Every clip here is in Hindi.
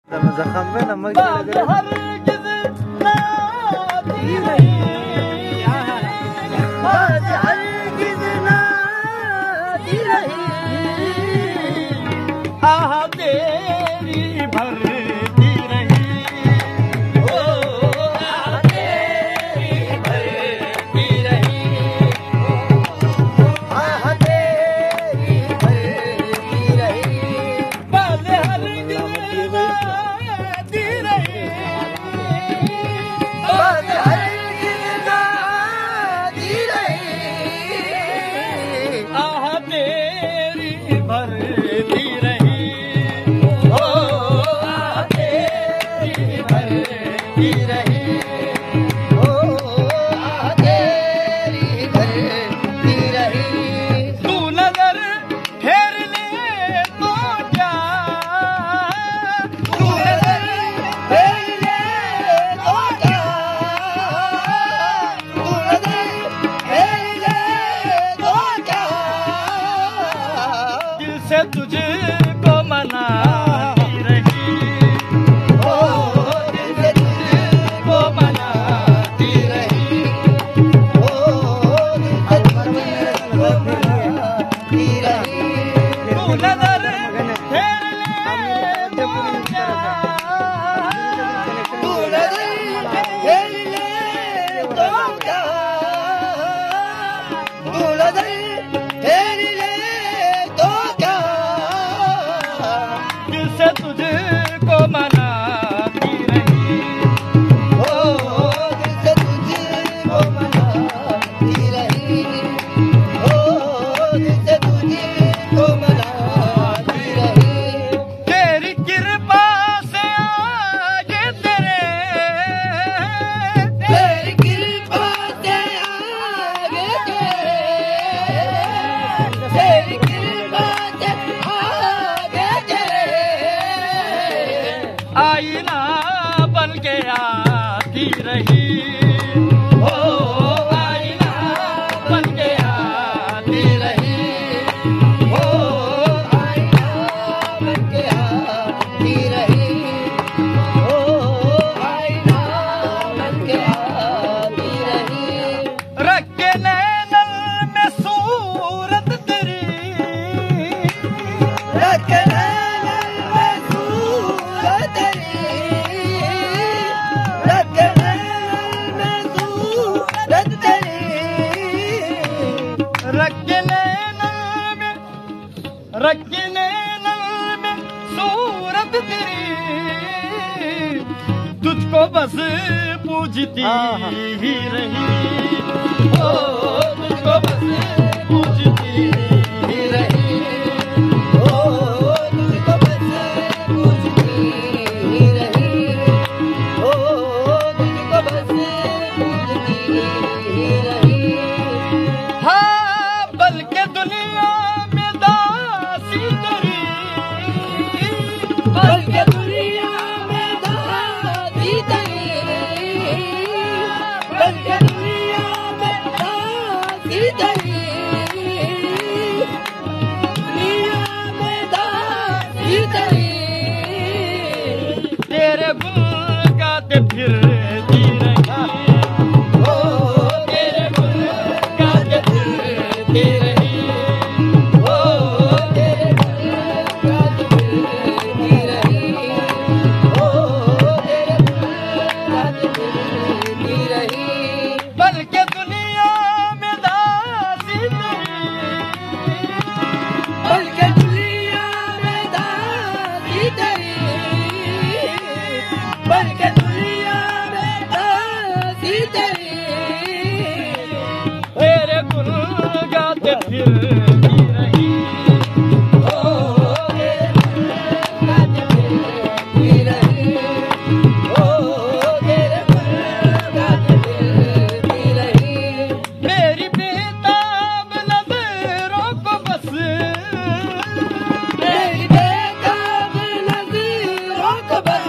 जखम पे नमक हरगिज़ नादी नहीं, हरगिज़ नादी नहीं, आह तेरी भरती रही, ओ आह तेरी भरती रही, आह तेरी भरती रही, बाल हरगिज़ नादी रही, बाल हरगिज़ नादी रही, आह तेरी भरती रही, ओ आह तेरी भरती रही, ओ आह तेरी भरती रही। तू नजर फेर ले तो क्या, तू नजर फेर ले तो क्या, तू नजर फेर ले तो क्या, दिल से तुझको मनाती रही, ओ दिल से तुझको मनाती रही, ओ दिल से तुझको मनाती रही। तू नजर फेर ले तो क्या, तू नजर फेर ले तो क्या, तू नजर फेर ले तो क्या, दिल से तुझको मनाती रही, ओ दिल से तुझको मनाती रही, ओ दिल से तुझको मनाती रही। तेरी कृपा से आगे तेरे, तेरी कृपा से आगे तेरे, तेरी कृपा से आगे तेरे, आईना बन के आती रही, ओ आईना बन के आती रही, ओ आईना बन के आती रही, ओ आईना बन के आती रही। रख के नैनल में सूरत तेरी, रख नैनल में सूरत तेरी, रख नैनल में सूरत तेरी, रख के नैनल में, रख के नैनल में सूरत तेरी, तुझको बस पूजती ही रही, ओ तुझको बस पूजती ही रही, ओ तुझको बस पूजती ही रही, ओ तुझको बस पूजती ही रही। हाँ बल्कि दुनिया में दासी तेरी, बल्कि दुनिया में दासी तेरी, बल्कि दुनिया में दासी तेरी, दुनिया में दासी तेरी, तेरे गुण गाते फिरती रही, ओ तेरे गुण गाते फिरती रही, ओ तेरे गुण गाती फिरती रही, ओ तेरे गुण गाती फिरती रही। बल्कि दुनिया में दासी तेरी, बल्कि दुनिया में दासी तेरी, बल्कि दुनिया में दासी तेरी, तेरे गुण गाते फिरती रही, ओ तेरे गुण गाती फिरती रही, ओ तेरे गुण गाती फिरती रही। मेरी बेताब नजरों को बस, मेरी बेताब नज़रों को बस,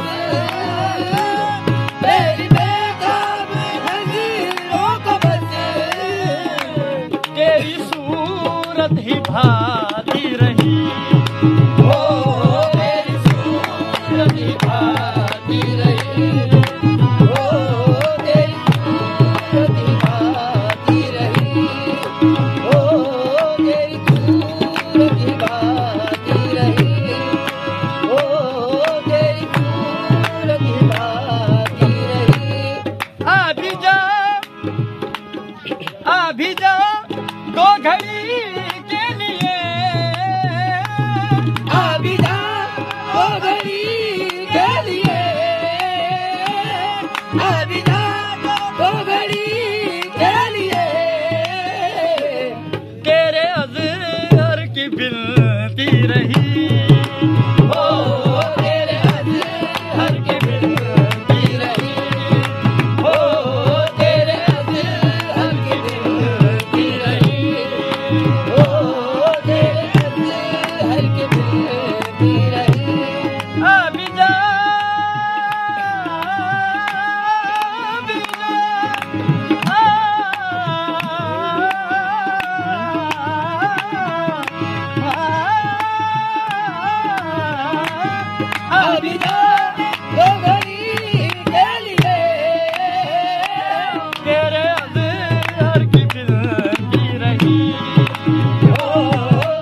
तेरे अज़हर की मिलती रही,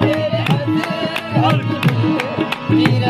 तेरे अज़हर की